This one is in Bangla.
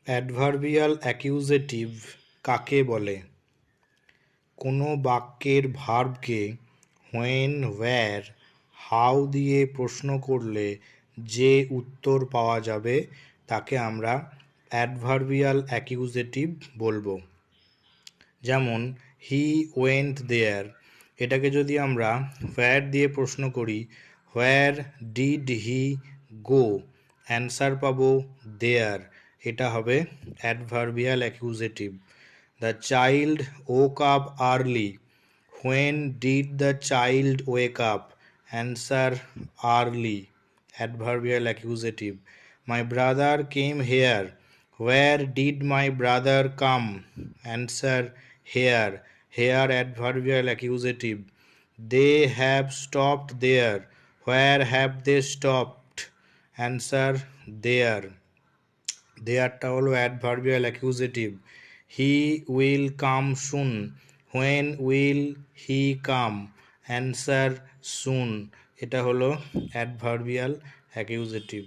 অ্যাডভার্বিয়াল অ্যাকিউজেটিভ কাকে বলে? কোনো বাক্যের ভার্বকে হোয়েন, ওয়্যার, হাউ দিয়ে প্রশ্ন করলে যে উত্তর পাওয়া যাবে তাকে আমরা অ্যাডভার্বিয়াল অ্যাকিউজেটিভ বলবো। যেমন হি ওয়েন্ট দেয়ার, এটাকে যদি আমরা হোয়ার দিয়ে প্রশ্ন করি, where did he go, answer পাবো দেয়ার, এটা হবে adverbial accusative. The child woke up early, when did the child wake up, answer early, adverbial accusative. My brother came here, where did my brother come, answer here, here adverbial accusative. They have stopped there, where have they stopped, answer there, দেয়ারটা হলো adverbial accusative. He will come soon, when will he come, answer soon, এটা হলো অ্যাডভার্বিয়াল অ্যাকিউজেটিভ।